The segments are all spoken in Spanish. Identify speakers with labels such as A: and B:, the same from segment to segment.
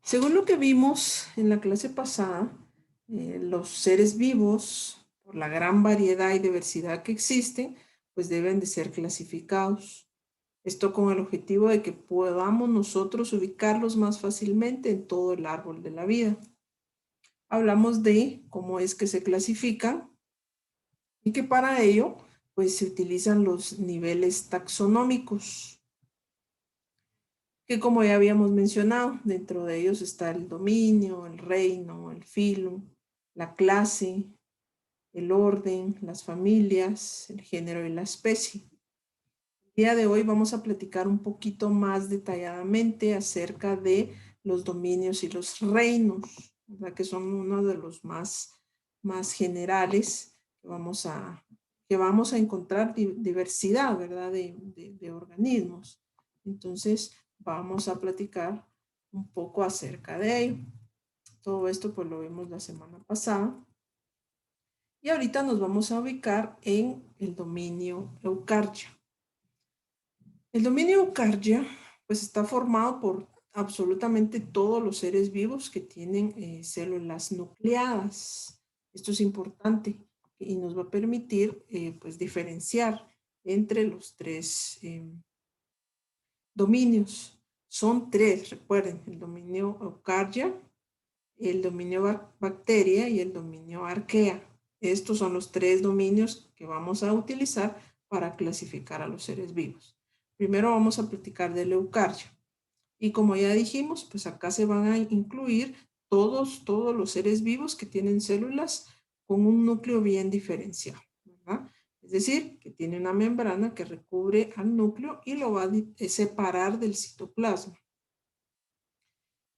A: Según lo que vimos en la clase pasada, los seres vivos, por la gran variedad y diversidad que existen, pues deben de ser clasificados. Esto con el objetivo de que podamos nosotros ubicarlos más fácilmente en todo el árbol de la vida. Hablamos de cómo es que se clasifican y que para ello pues se utilizan los niveles taxonómicos, que como ya habíamos mencionado, dentro de ellos está el dominio, el reino, el filo, la clase, el orden, las familias, el género y la especie. El día de hoy vamos a platicar un poquito más detalladamente acerca de los dominios y los reinos, ¿verdad? Que son uno de los más generales que vamos a encontrar diversidad, ¿verdad? De organismos. Entonces, vamos a platicar un poco acerca de ello. Todo esto pues lo vimos la semana pasada. Y ahorita nos vamos a ubicar en el dominio Eucardia. El dominio Eucardia pues está formado por absolutamente todos los seres vivos que tienen células nucleadas. Esto es importante y nos va a permitir pues diferenciar entre los tres dominios. Son tres, recuerden, el dominio Eucardia, el dominio bacteria y el dominio arquea. Estos son los tres dominios que vamos a utilizar para clasificar a los seres vivos. Primero vamos a platicar del eucardia. Y como ya dijimos, pues acá se van a incluir todos los seres vivos que tienen células con un núcleo bien diferenciado, ¿verdad? Es decir, que tiene una membrana que recubre al núcleo y lo va a separar del citoplasma.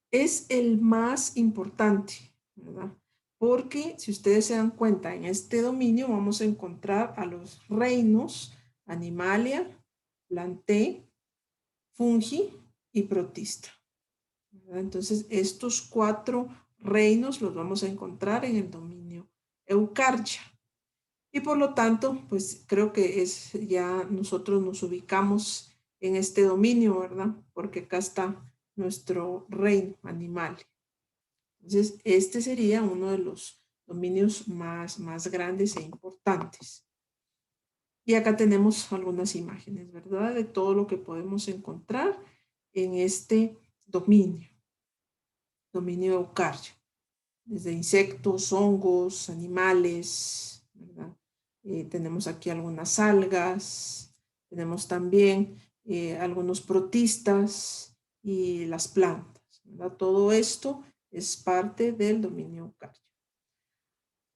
A: Es el más importante, ¿verdad? Porque si ustedes se dan cuenta, en este dominio vamos a encontrar a los reinos Animalia, Plantae, Fungi y Protista, ¿verdad? Entonces, estos cuatro reinos los vamos a encontrar en el dominio Eucardia. Y por lo tanto, pues creo que ya nosotros nos ubicamos en este dominio, ¿verdad? Porque acá está nuestro reino animal. Entonces, este sería uno de los dominios más grandes e importantes. Y acá tenemos algunas imágenes, ¿verdad? De todo lo que podemos encontrar en este dominio eucardio. Desde insectos, hongos, animales, ¿verdad? Tenemos aquí algunas algas, tenemos también algunos protistas y las plantas, ¿verdad? Todo esto es parte del dominio eucardio.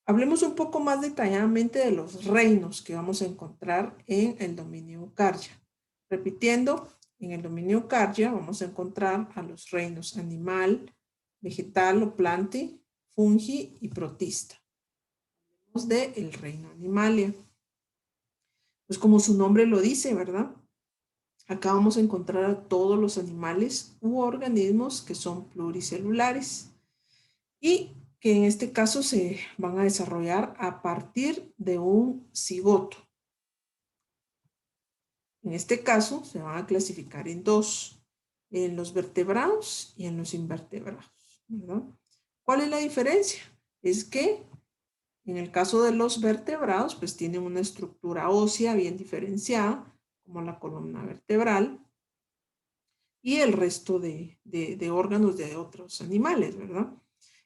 A: Hablemos un poco más detalladamente de los reinos que vamos a encontrar en el dominio eucardia. Repitiendo, en el dominio eucardia vamos a encontrar a los reinos animal, vegetal o plante, fungi y protista. Hablemos del reino animalia. Pues como su nombre lo dice, ¿verdad? Acá vamos a encontrar a todos los animales u organismos que son pluricelulares y que en este caso se van a desarrollar a partir de un cigoto. En este caso se van a clasificar en dos, en los vertebrados y en los invertebrados, ¿verdad? ¿Cuál es la diferencia? Es que en el caso de los vertebrados, pues tienen una estructura ósea bien diferenciada, como la columna vertebral, y el resto de órganos de otros animales, ¿verdad?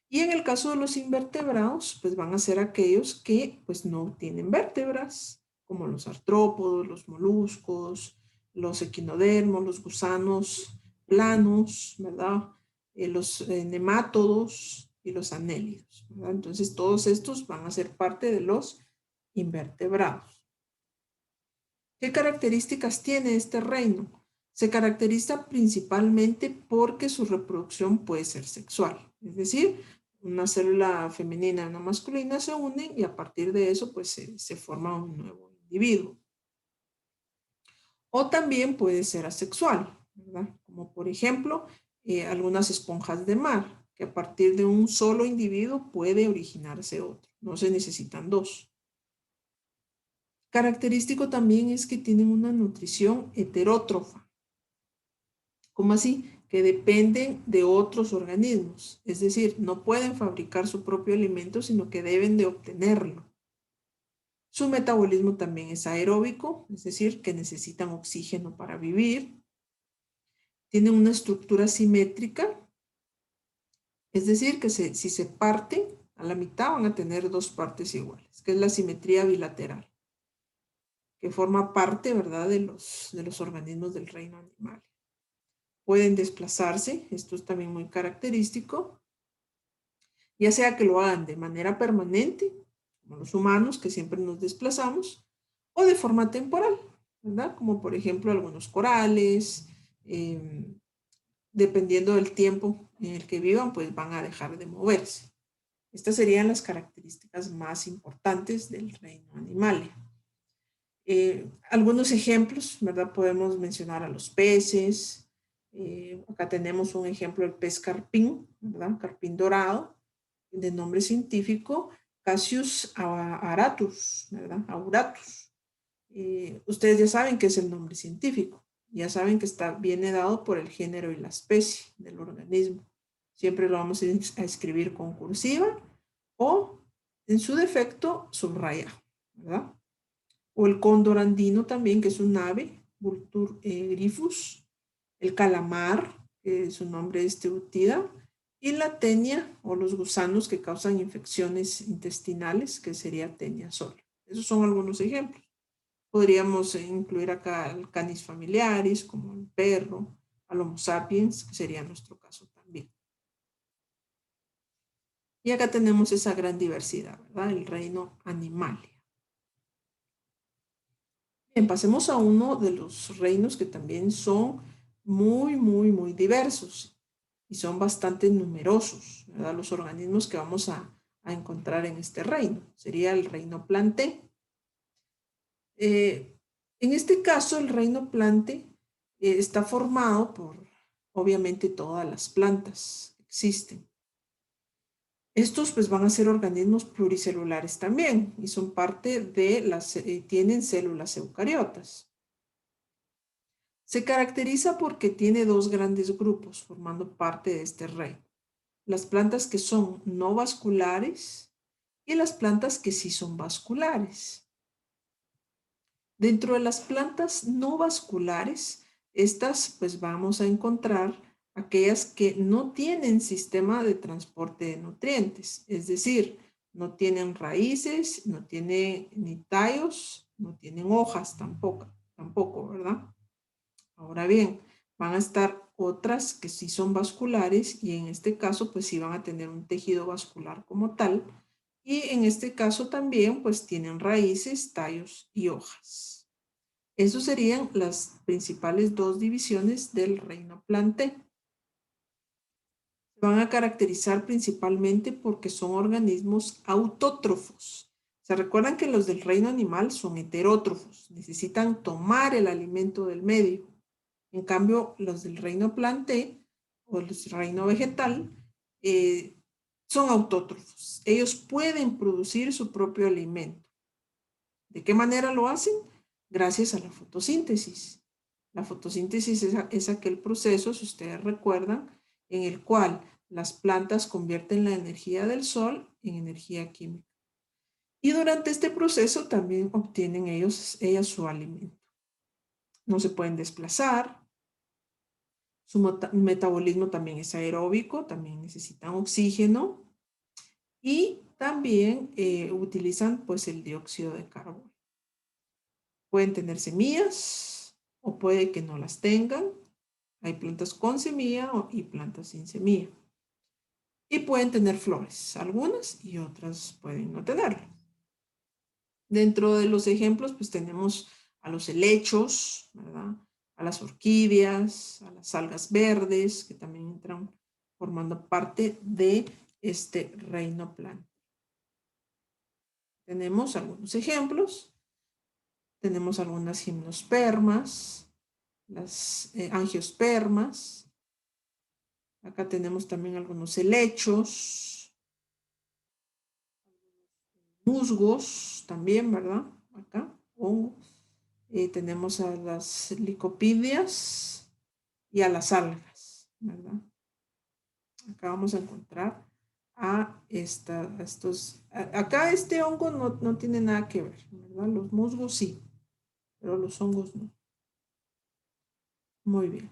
A: Y en el caso de los invertebrados, pues van a ser aquellos que pues no tienen vértebras, como los artrópodos, los moluscos, los equinodermos, los gusanos planos, ¿verdad? Los nemátodos y los anélidos, ¿verdad? Entonces todos estos van a ser parte de los invertebrados. ¿Qué características tiene este reino? Se caracteriza principalmente porque su reproducción puede ser sexual, es decir, una célula femenina y una masculina se unen y a partir de eso pues se forma un nuevo individuo. O también puede ser asexual, ¿verdad? Como por ejemplo algunas esponjas de mar, que a partir de un solo individuo puede originarse otro, no se necesitan dos. Característico también es que tienen una nutrición heterótrofa. ¿Cómo así? Que dependen de otros organismos. Es decir, no pueden fabricar su propio alimento, sino que deben de obtenerlo. Su metabolismo también es aeróbico, es decir, que necesitan oxígeno para vivir. Tienen una estructura simétrica, es decir, que si se parten a la mitad van a tener dos partes iguales, que es la simetría bilateral, que forma parte, ¿verdad?, de los organismos del reino animal. Pueden desplazarse, esto es también muy característico, ya sea que lo hagan de manera permanente, como los humanos, que siempre nos desplazamos, o de forma temporal, ¿verdad? Como por ejemplo algunos corales, dependiendo del tiempo en el que vivan, pues van a dejar de moverse. Estas serían las características más importantes del reino animal. Algunos ejemplos, ¿verdad? Podemos mencionar a los peces. Acá tenemos un ejemplo, el pez carpín, ¿verdad? Carpín dorado, de nombre científico, Cassius auratus, ¿verdad? Auratus. Ustedes ya saben qué es el nombre científico, ya saben que viene dado por el género y la especie del organismo. Siempre lo vamos a escribir con cursiva o, en su defecto, subrayado, ¿verdad? O el cóndor andino también, que es un ave, Vultur gryphus, el calamar, que su nombre es Teutida, y la tenia o los gusanos que causan infecciones intestinales, que sería tenia sol. Esos son algunos ejemplos. Podríamos incluir acá al canis familiaris, como el perro, al Homo sapiens, que sería nuestro caso también. Y acá tenemos esa gran diversidad, ¿verdad? El reino animal. Bien, pasemos a uno de los reinos que también son muy, muy, muy diversos y son bastante numerosos, ¿verdad? Los organismos que vamos a encontrar en este reino. Sería el reino Plantae. En este caso, el reino Plantae está formado por, obviamente, todas las plantas que existen. Estos pues van a ser organismos pluricelulares también y son parte de tienen células eucariotas. Se caracteriza porque tiene dos grandes grupos formando parte de este reino. Las plantas que son no vasculares y las plantas que sí son vasculares. Dentro de las plantas no vasculares, estas pues vamos a encontrar aquellas que no tienen sistema de transporte de nutrientes, es decir, no tienen raíces, no tienen ni tallos, no tienen hojas tampoco, ¿verdad? Ahora bien, van a estar otras que sí son vasculares y en este caso pues sí van a tener un tejido vascular como tal y en este caso también pues tienen raíces, tallos y hojas. Esas serían las principales dos divisiones del reino Plantae. Se van a caracterizar principalmente porque son organismos autótrofos. ¿Se recuerdan que los del reino animal son heterótrofos? Necesitan tomar el alimento del medio. En cambio, los del reino Plantae o los del reino vegetal son autótrofos. Ellos pueden producir su propio alimento. ¿De qué manera lo hacen? Gracias a la fotosíntesis. La fotosíntesis es aquel proceso, si ustedes recuerdan, en el cual las plantas convierten la energía del sol en energía química. Y durante este proceso también obtienen ellas su alimento. No se pueden desplazar. Su metabolismo también es aeróbico, también necesitan oxígeno y también utilizan pues el dióxido de carbono. Pueden tener semillas o puede que no las tengan. Hay plantas con semilla y plantas sin semilla. Y pueden tener flores, algunas y otras pueden no tenerlo. Dentro de los ejemplos, pues tenemos a los helechos, ¿verdad? A las orquídeas, a las algas verdes, que también entran formando parte de este reino Plantae. Tenemos algunos ejemplos. Tenemos algunas gimnospermas, las angiospermas. Acá tenemos también algunos helechos, musgos también, ¿verdad? Acá, hongos. Tenemos a las licopídeas y a las algas, ¿verdad? Acá vamos a encontrar acá este hongo no tiene nada que ver, ¿verdad? Los musgos sí, pero los hongos no. Muy bien.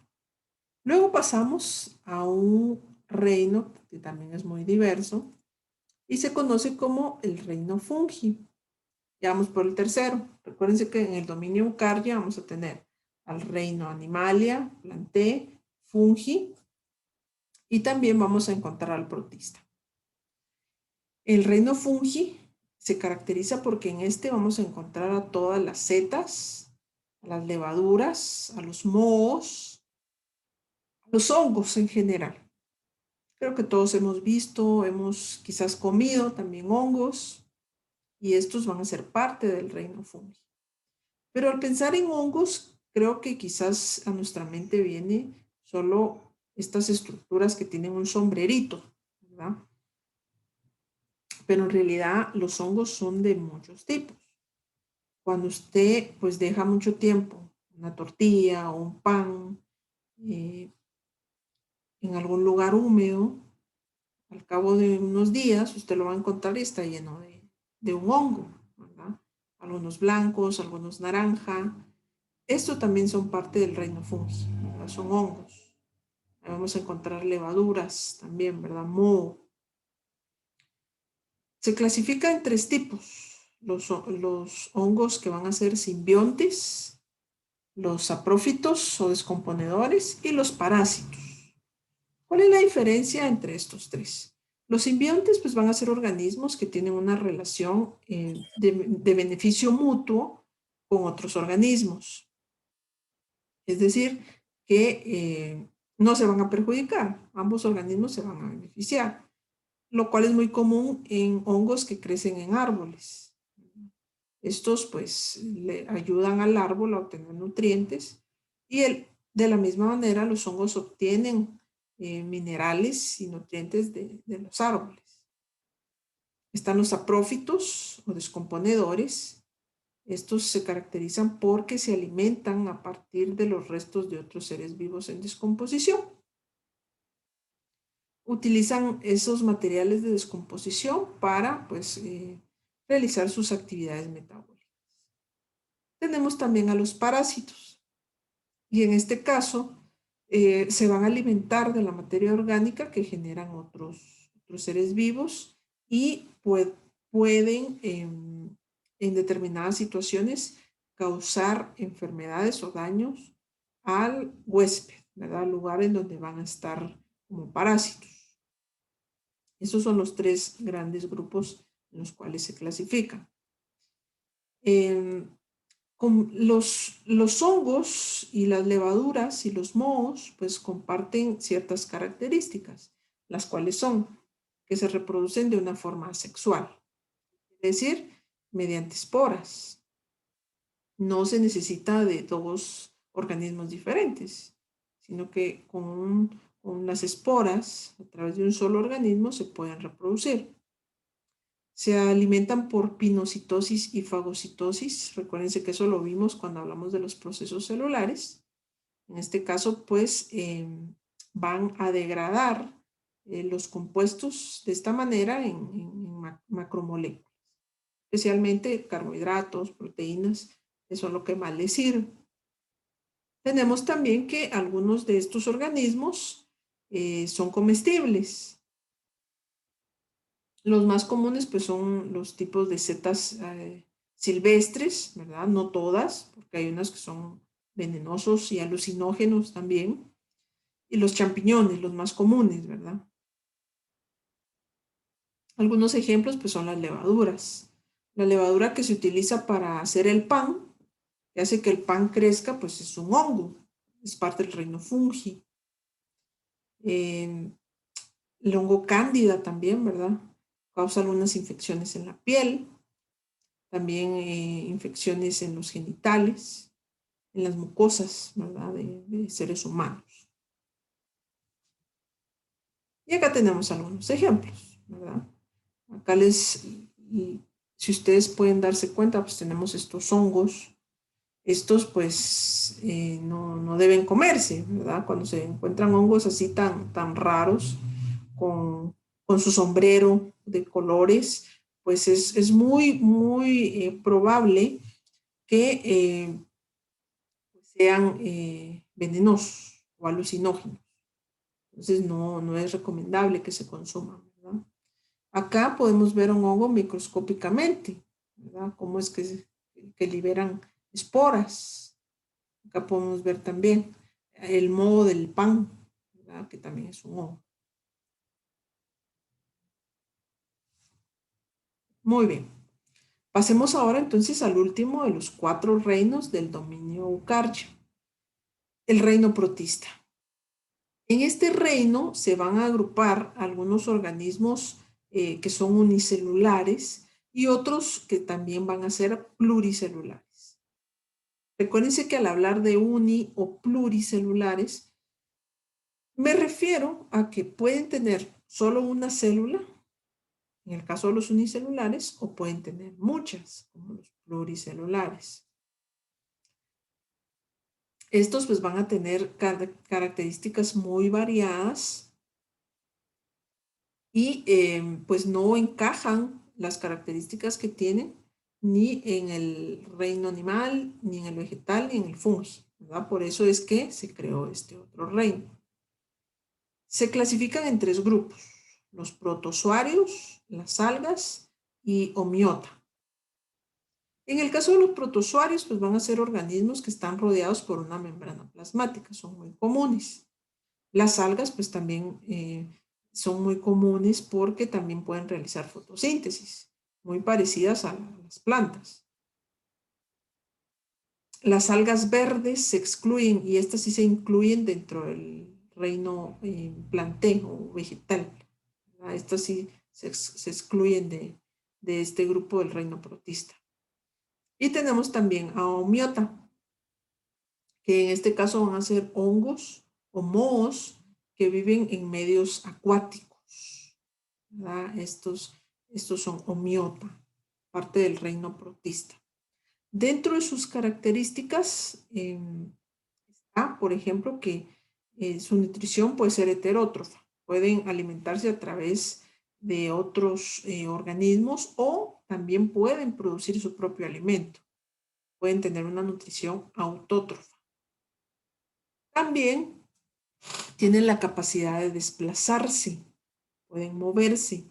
A: Luego pasamos a un reino que también es muy diverso y se conoce como el reino fungi. Ya vamos por el tercero. Recuérdense que en el dominio Eucardia vamos a tener al reino Animalia, Plantae, Fungi y también vamos a encontrar al protista. El reino Fungi se caracteriza porque en este vamos a encontrar a todas las setas, a las levaduras, a los mohos, a los hongos en general. Creo que todos hemos visto, hemos quizás comido también hongos y estos van a ser parte del reino fungi. Pero al pensar en hongos, creo que quizás a nuestra mente viene solo estas estructuras que tienen un sombrerito, ¿verdad? Pero en realidad los hongos son de muchos tipos. Cuando usted pues deja mucho tiempo una tortilla o un pan en algún lugar húmedo, al cabo de unos días usted lo va a encontrar y está lleno de un hongo, ¿verdad? Algunos blancos, algunos naranja. Estos también son parte del reino fungi, ¿verdad? Son hongos. Ahí vamos a encontrar levaduras también, ¿verdad? Moho. Se clasifica en tres tipos. Los hongos que van a ser simbiontes, los saprófitos o descomponedores y los parásitos. ¿Cuál es la diferencia entre estos tres? Los simbiontes pues, van a ser organismos que tienen una relación de beneficio mutuo con otros organismos. Es decir, que no se van a perjudicar, ambos organismos se van a beneficiar, lo cual es muy común en hongos que crecen en árboles. Estos pues le ayudan al árbol a obtener nutrientes y de la misma manera los hongos obtienen minerales y nutrientes de los árboles. Están los saprófitos o descomponedores. Estos se caracterizan porque se alimentan a partir de los restos de otros seres vivos en descomposición. Utilizan esos materiales de descomposición para pues, realizar sus actividades metabólicas. Tenemos también a los parásitos y en este caso se van a alimentar de la materia orgánica que generan otros seres vivos y pueden en determinadas situaciones causar enfermedades o daños al huésped, ¿verdad? Al lugar en donde van a estar como parásitos. Esos son los tres grandes grupos en los cuales se clasifican. Con los hongos y las levaduras y los mohos pues comparten ciertas características, las cuales son que se reproducen de una forma asexual, es decir, mediante esporas. No se necesita de dos organismos diferentes, sino que con las esporas, a través de un solo organismo, se pueden reproducir. Se alimentan por pinocitosis y fagocitosis. Recuérdense que eso lo vimos cuando hablamos de los procesos celulares. En este caso, pues, van a degradar los compuestos de esta manera en macromoléculas, especialmente carbohidratos, proteínas, que son lo que más les sirve. Tenemos también que algunos de estos organismos son comestibles. Los más comunes pues son los tipos de setas silvestres, ¿verdad? No todas, porque hay unas que son venenosos y alucinógenos también. Y los champiñones, los más comunes, ¿verdad? Algunos ejemplos pues son las levaduras. La levadura que se utiliza para hacer el pan, que hace que el pan crezca, pues es un hongo, es parte del reino fungi. El hongo cándida también, ¿verdad? Causa algunas infecciones en la piel, también infecciones en los genitales, en las mucosas, ¿verdad? De seres humanos. Y acá tenemos algunos ejemplos, ¿verdad? Acá si ustedes pueden darse cuenta, pues tenemos estos hongos Estos pues no deben comerse, ¿verdad? Cuando se encuentran hongos así tan raros, con su sombrero de colores, pues es muy probable que sean venenosos o alucinógenos. Entonces no es recomendable que se consuman, ¿verdad? Acá podemos ver un hongo microscópicamente, ¿verdad? Cómo es que liberan esporas. Acá podemos ver también el moho del pan, ¿verdad? Que también es un hongo. Muy bien. Pasemos ahora entonces al último de los 4 reinos del dominio eucaryo, el reino protista. En este reino se van a agrupar algunos organismos que son unicelulares y otros que también van a ser pluricelulares. Recuérdense que al hablar de uni o pluricelulares, me refiero a que pueden tener solo una célula, en el caso de los unicelulares, o pueden tener muchas, como los pluricelulares. Estos pues van a tener características muy variadas y pues no encajan las características que tienen ni en el reino animal, ni en el vegetal, ni en el fungi, ¿verdad? Por eso es que se creó este otro reino. Se clasifican en 3 grupos, los protozoarios, las algas y homiota. En el caso de los protozoarios, pues van a ser organismos que están rodeados por una membrana plasmática, son muy comunes. Las algas, pues también son muy comunes porque también pueden realizar fotosíntesis, muy parecidas a las plantas. Las algas verdes se excluyen y estas sí se incluyen dentro del reino planté o vegetal. Estas sí se excluyen de este grupo del reino protista. Y tenemos también a homiota, que en este caso van a ser hongos o mohos que viven en medios acuáticos, ¿verdad? Estos son homiota, parte del reino protista. Dentro de sus características está, por ejemplo, que su nutrición puede ser heterótrofa. Pueden alimentarse a través de otros organismos o también pueden producir su propio alimento. Pueden tener una nutrición autótrofa. También tienen la capacidad de desplazarse, pueden moverse.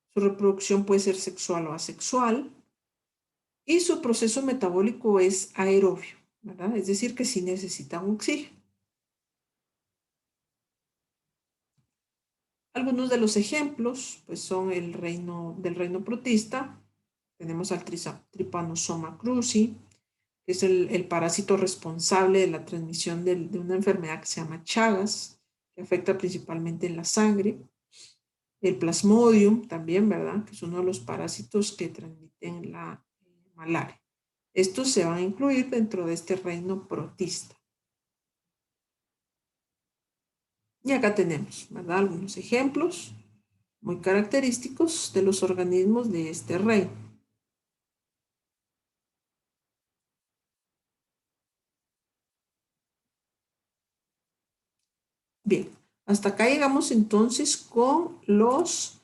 A: Su reproducción puede ser sexual o asexual y su proceso metabólico es aerobio, ¿verdad? Es decir, que sí necesitan oxígeno. Algunos de los ejemplos pues, son del reino protista. Tenemos al Trypanosoma cruzi, que es el parásito responsable de la transmisión de una enfermedad que se llama Chagas, que afecta principalmente en la sangre. El Plasmodium también, ¿verdad? Que es uno de los parásitos que transmiten la malaria. Estos se van a incluir dentro de este reino protista. Y acá tenemos, ¿verdad? Algunos ejemplos muy característicos de los organismos de este reino. Bien, hasta acá llegamos entonces con los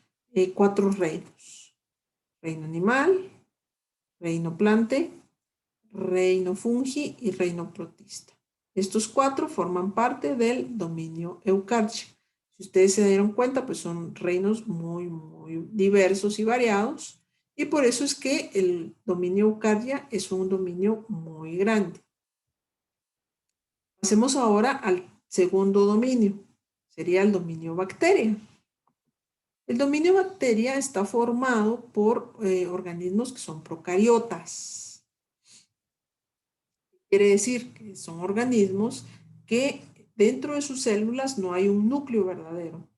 A: 4 reinos. Reino animal, reino plante, reino fungi y reino protista. Estos 4 forman parte del dominio eucaryo. Si ustedes se dieron cuenta, pues son reinos muy diversos y variados, y por eso es que el dominio eucarya es un dominio muy grande. Pasemos ahora al segundo dominio, sería el dominio bacteria. El dominio bacteria está formado por organismos que son procariotas. Quiere decir que son organismos que dentro de sus células no hay un núcleo verdadero.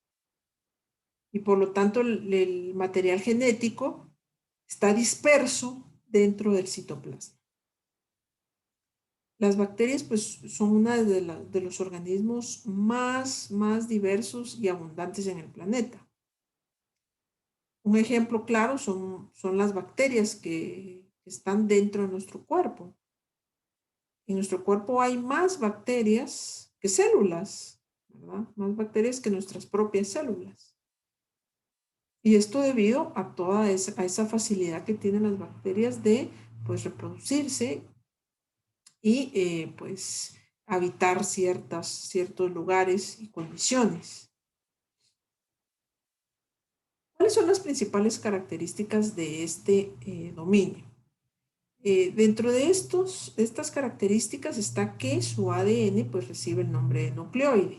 A: Y por lo tanto el material genético está disperso dentro del citoplasma. Las bacterias pues son uno de los organismos más diversos y abundantes en el planeta. Un ejemplo claro son las bacterias que están dentro de nuestro cuerpo. en nuestro cuerpo hay más bacterias que células, ¿verdad? Más bacterias que nuestras propias células. Y esto debido a toda esa facilidad que tienen las bacterias de, pues, reproducirse y, pues, habitar ciertos lugares y condiciones. ¿Cuáles son las principales características de este dominio? Dentro de estas características está que su ADN pues recibe el nombre de nucleoide.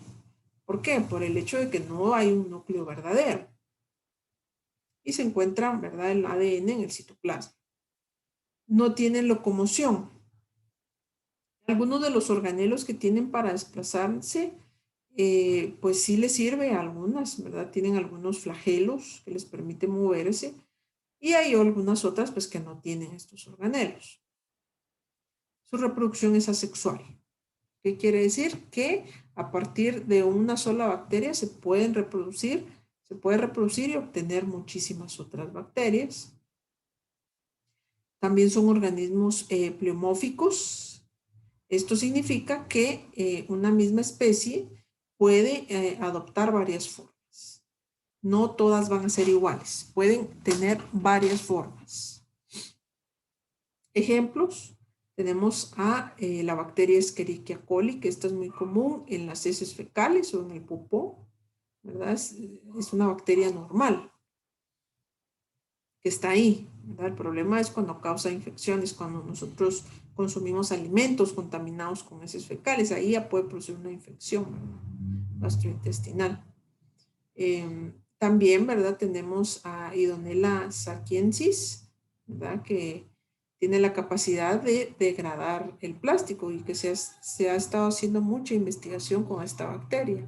A: ¿Por qué? Por el hecho de que no hay un núcleo verdadero. Y se encuentra, ¿verdad?, el ADN en el citoplasma. No tienen locomoción. Algunos de los organelos que tienen para desplazarse, pues sí les sirve a algunas, ¿verdad? Tienen algunos flagelos que les permiten moverse y hay algunas otras pues que no tienen estos organelos. Su reproducción es asexual. ¿Qué quiere decir? Que a partir de una sola bacteria se puede reproducir y obtener muchísimas otras bacterias. También son organismos pleomórficos. Esto significa que una misma especie puede adoptar varias formas. No todas van a ser iguales, pueden tener varias formas. Ejemplos, tenemos a la bacteria Escherichia coli, que esta es muy común en las heces fecales o en el popó, ¿verdad? Es una bacteria normal que está ahí, ¿verdad? El problema es cuando causa infecciones, cuando nosotros consumimos alimentos contaminados con heces fecales, ahí ya puede producir una infección, ¿verdad?, gastrointestinal. También, ¿verdad?, tenemos a Idonella sarchiensis, ¿verdad?, que tiene la capacidad de degradar el plástico y que se ha estado haciendo mucha investigación con esta bacteria.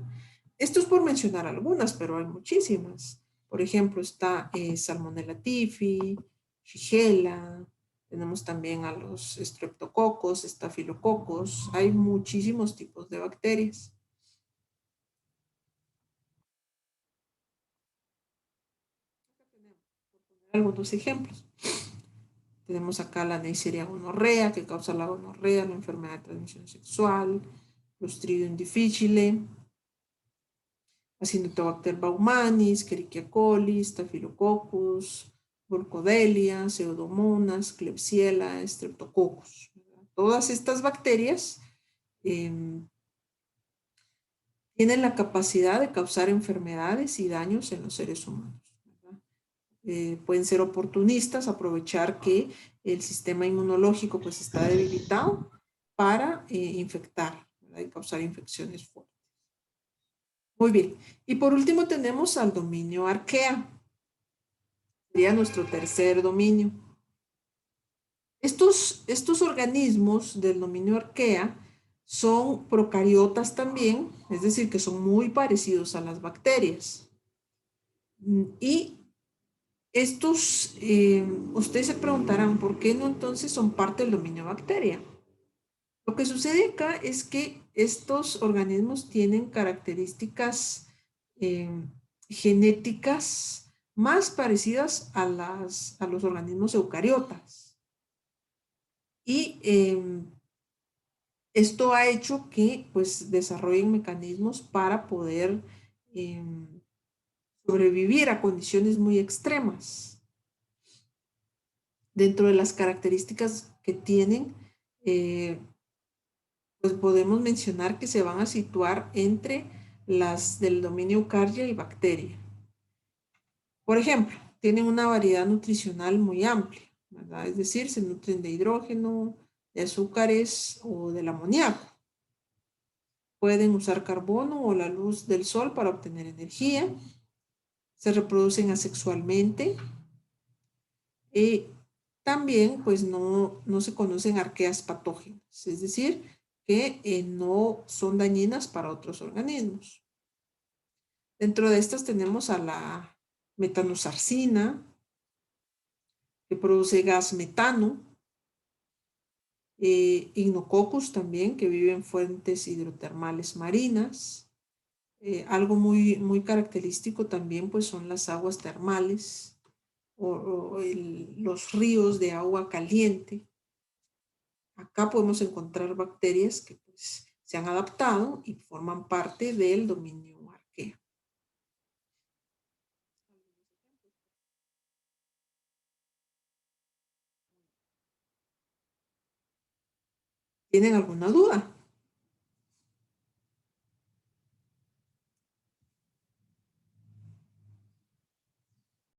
A: Esto es por mencionar algunas, pero hay muchísimas. Por ejemplo, está Salmonella typhi, Shigella, tenemos también a los streptococos, estafilococos, hay muchísimos tipos de bacterias. Algunos ejemplos. Tenemos acá la Neisseria gonorrea, que causa la gonorrea, la enfermedad de transmisión sexual, Clostridium difficile, Acinetobacter baumanis, Escherichia coli, Staphylococcus, Burkholderia, Pseudomonas, Klebsiella, Streptococcus. Todas estas bacterias tienen la capacidad de causar enfermedades y daños en los seres humanos. Pueden ser oportunistas, aprovechar que el sistema inmunológico pues está debilitado para infectar, ¿verdad?, y causar infecciones fuertes. Muy bien. Y por último tenemos al dominio arquea. Sería nuestro tercer dominio. Estos organismos del dominio arquea son procariotas también, es decir, que son muy parecidos a las bacterias. Y estos, ustedes se preguntarán, ¿por qué no entonces son parte del dominio bacteria? Lo que sucede acá es que estos organismos tienen características genéticas más parecidas a los organismos eucariotas. Y esto ha hecho que pues desarrollen mecanismos para poder sobrevivir a condiciones muy extremas. Dentro de las características que tienen, pues podemos mencionar que se van a situar entre las del dominio eucarya y bacteria. Por ejemplo, tienen una variedad nutricional muy amplia, ¿verdad? Es decir, se nutren de hidrógeno, de azúcares o del amoníaco. Pueden usar carbono o la luz del sol para obtener energía. Se reproducen asexualmente. Y también, pues, no se conocen arqueas patógenas, es decir, que no son dañinas para otros organismos. Dentro de estas tenemos a la metanosarcina, que produce gas metano, Inococcus también, que vive en fuentes hidrotermales marinas. Algo muy característico también pues son las aguas termales o los ríos de agua caliente. Acá podemos encontrar bacterias que pues, se han adaptado y forman parte del dominio arqueo. ¿Tienen alguna duda?